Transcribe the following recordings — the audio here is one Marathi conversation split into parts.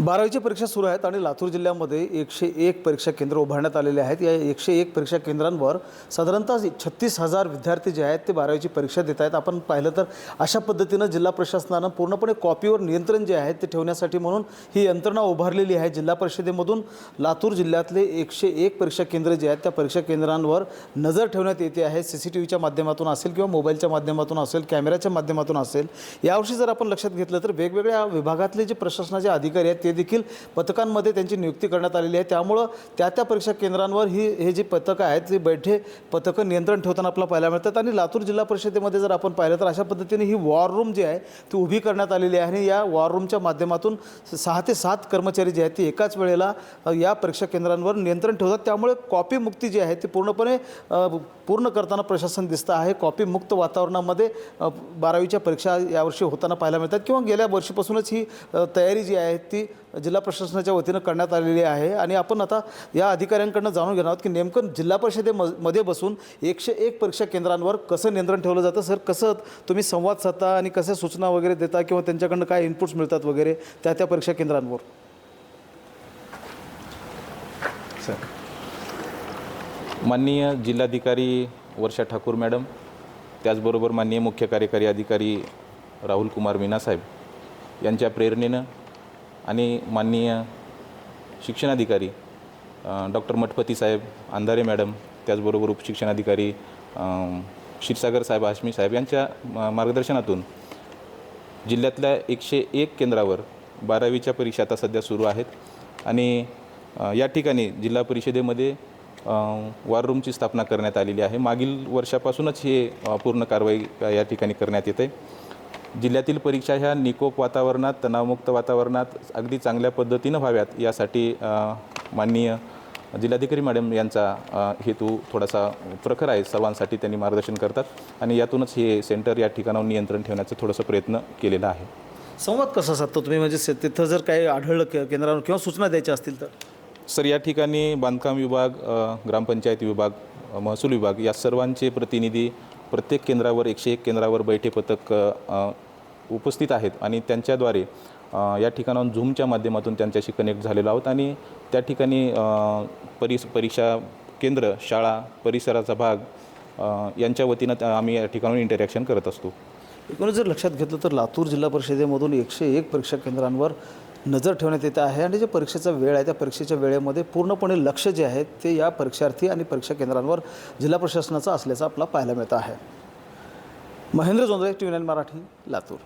12वीची परीक्षा सुरू आहेत आणि लातूर जिल्ह्यामध्ये 101 परीक्षा केंद्र उभारण्यात आलेले आहेत। या 101 परीक्षा केंद्रांवर साधारणतः 36,000 विद्यार्थी जे आहेत ते 12वीची परीक्षा देत आहेत। आपण पाहिलं तर अशा पद्धतीनं जिल्हा प्रशासनानं पूर्णपणे कॉपीवर नियंत्रण जे आहे ते ठेवण्यासाठी म्हणून ही यंत्रणा उभारलेली आहे। जिल्हा परिषदेमधून लातूर जिल्ह्यातले 101 परीक्षा केंद्र जे आहेत त्या परीक्षा केंद्रांवर नजर ठेवण्यात येते आहे। सीसीटीव्हीच्या माध्यमातून असेल किंवा मोबाईलच्या माध्यमातून असेल, कॅमेऱ्याच्या माध्यमातून असेल। यावर्षी जर आपण लक्षात घेतलं तर वेगवेगळ्या विभागातले जे प्रशासनाचे अधिकारी आहेत ते देखील पथकांमध्ये त्यांची नियुक्ती करण्यात आलेली आहे। त्यामुळे त्या परीक्षा केंद्रांवर हे जे पथकं आहेत ते बैठे पथकं नियंत्रण ठेवताना आपल्याला पाहायला मिळतात। आणि लातूर जिल्हा परिषदेमध्ये जर आपण पाहिलं तर अशा पद्धतीने ही वॉर रूम जी आहे ती उभी करण्यात आलेली आहे आणि या वॉर रूमच्या माध्यमातून 6 ते 7 कर्मचारी जे आहेत ते एकाच वेळेला या परीक्षा केंद्रांवर नियंत्रण ठेवतात। त्यामुळे कॉपी मुक्ती जी आहे ती पूर्ण करताना प्रशासन दिसतं आहे। कॉपी मुक्त वातावरणामध्ये 12वीच्या परीक्षा यावर्षी होताना पाहायला मिळतात किंवा गेल्या वर्षीपासूनच ही तयारी जी आहे ती जिल्हा प्रशासनाच्या वतीनं करण्यात आलेली आहे। आणि आपण आता या अधिकाऱ्यांकडून जाणून घेणार आहोत की नेमकं जिल्हा परिषदेमध्ये बसून 101 परीक्षा केंद्रांवर कसं नियंत्रण ठेवलं जातं। सर, कसं तुम्ही संवाद साधता आणि कशा सूचना वगैरे देता किंवा त्यांच्याकडून काय इनपुट्स मिळतात वगैरे त्या परीक्षा केंद्रांवर? सर, माननीय जिल्हाधिकारी वर्षा ठाकूर मॅडम, त्याचबरोबर माननीय मुख्य कार्यकारी अधिकारी राहुल कुमार मीना साहेब यांच्या प्रेरणेनं आणि माननीय शिक्षणाधिकारी डॉक्टर मठपती साहेब, अंधारे मॅडम, त्याचबरोबर उपशिक्षणाधिकारी क्षीरसागर साहेब, हाशमी साहेब यांच्या मार्गदर्शनातून जिल्ह्यातल्या 101 केंद्रावर 12वीच्या परीक्षा आता सध्या सुरू आहेत। आणि या ठिकाणी जिल्हा परिषदेमध्ये वॉर रूमची स्थापना करण्यात आलेली आहे। मागील वर्षापासूनच हे पूर्ण कारवाई या ठिकाणी करण्यात येते। जिल्ह्यातील परीक्षा ह्या निकोप वातावरणात, तणावमुक्त वातावरणात अगदी चांगल्या पद्धतीनं व्हाव्यात यासाठी माननीय जिल्हाधिकारी मॅडम यांचा हेतू थोडासा प्रखर आहे। सर्वांसाठी त्यांनी मार्गदर्शन करतात आणि यातूनच हे सेंटर या ठिकाणावर नियंत्रण ठेवण्याचा थोडासा प्रयत्न केलेला आहे। संवाद कसा साधतो तुम्ही, म्हणजे तिथं जर काही आढळलं केंद्रावर किंवा सूचना द्यायच्या असतील तर? सर, या ठिकाणी बांधकाम विभाग, ग्रामपंचायत विभाग, महसूल विभाग या सर्वांचे प्रतिनिधी प्रत्येक केंद्रावर 101 केंद्रावर बैठे पथक उपस्थित आहेत आणि त्यांच्याद्वारे या ठिकाणाहून झूमच्या माध्यमातून त्यांच्याशी कनेक्ट झालेलो आहोत आणि त्या ठिकाणी परीक्षा केंद्र, शाळा, परिसराचा भाग यांच्या वतीनं आम्ही या ठिकाणाहून इंटरॅक्शन करत असतो। एकूणच जर लक्षात घेतलं तर लातूर जिल्हा परिषदेमधून 101 परीक्षा केंद्रांवर नजर ठेवण्यात येत आहे आणि जे परीक्षेचा वेळ आहे त्या परीक्षेच्या वेळेमध्ये पूर्णपणे लक्ष जे आहे ते या परीक्षार्थी आणि परीक्षा केंद्रांवर जिल्हा प्रशासनाचं असल्याचं आपल्याला पाहायला मिळतं आहे। महेंद्र जोंधळे, TV9 मराठी, लातूर।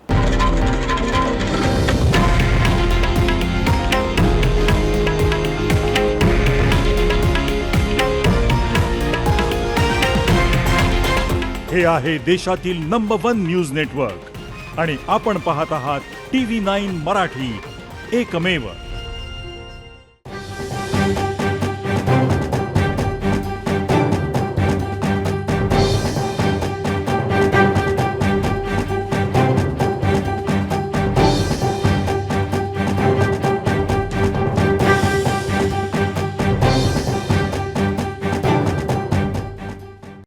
हे आहे देशातील नंबर 1 न्यूज नेटवर्क आणि आपण पाहत आहात TV9 मराठी, एकमेव।